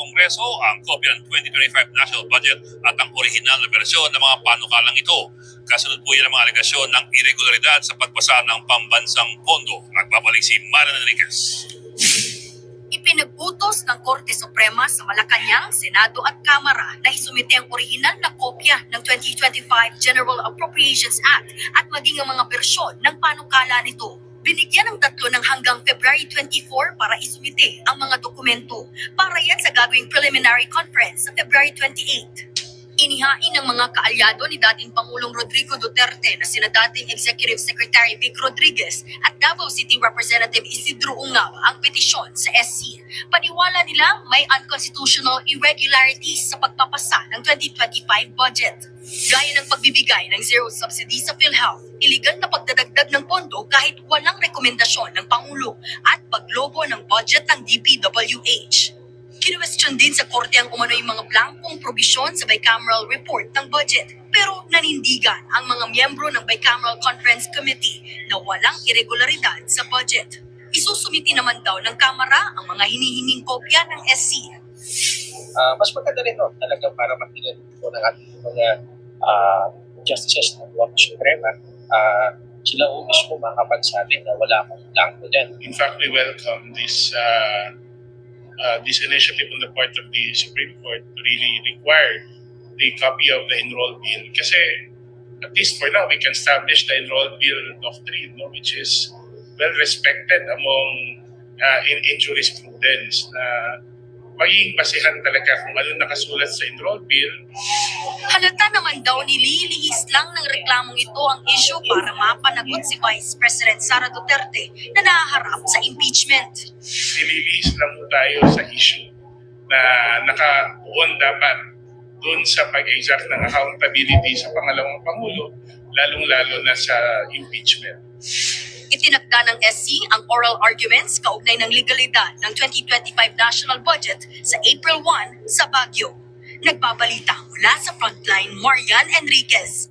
Kongreso ang kopya ng 2025 National Budget at ang orihinal na bersyon ng mga panukalang ito. Kasunod po yan ang mga alegasyon ng irregularidad sa pagpasa ng pambansang pondo. Nagbabalik si Marian Enriquez. Ipinagutos ng Korte Suprema sa Malacanang, Senado at Kamara na isumite ang orihinal na kopya ng 2025 General Appropriations Act at maging ang mga bersyon ng panukala nito. Binigyan ng tatlo ng hanggang February 24 para isumite ang mga dokumento para yan sa gagawing preliminary conference sa February 28. Inihain ng mga kaalyado ni dating Pangulong Rodrigo Duterte na sina dating Executive Secretary Vic Rodriguez at Davao City Representative Isidro Ungao ang petisyon sa SC. Paniwala nila may unconstitutional irregularities sa pagpapasa ng 2025 budget. Gaya ng pagbibigay ng zero subsidy sa PhilHealth, iligal na pagdadagdag ng pondo kahit walang rekomendasyon ng Pangulo at paglobo ng budget ng DPWH. Kinuwestiyon din sa korte ang umano yung mga blankong probisyon sa bicameral report ng budget. Pero nanindigan ang mga miyembro ng Bicameral Conference Committee na walang irregularidad sa budget. Isusumiti naman daw ng Kamara ang mga hinihinging kopya ng SC. Mas maganda rin talagang para makinig po ng ating mga justices ng Korte Suprema. Sila mismo makapagsabi na wala akong blanco dyan. In fact, we welcome this initiative on the part of the Supreme Court to really require the copy of the enrolled bill. Kasi at least for now, we can establish the enrolled bill doctrine, which is well respected among in jurisprudence. Magiging basihan talaga kung ano nakasulat sa enrolled bill. Halata naman daw nililihis lang ng reklamong ito ang issue para mapanagot si Vice President Sara Duterte na nahaharap sa impeachment. Nililihis lang mo tayo sa issue na nakapuon dapat doon sa pag-exact ng accountability sa pangalawang Pangulo, lalong-lalo na sa impeachment. Itinakda ng SC ang oral arguments kaugnay ng legalidad ng 2025 national budget sa April 1 sa Baguio. Nagbabalita mula sa Frontline, Marian Enriquez.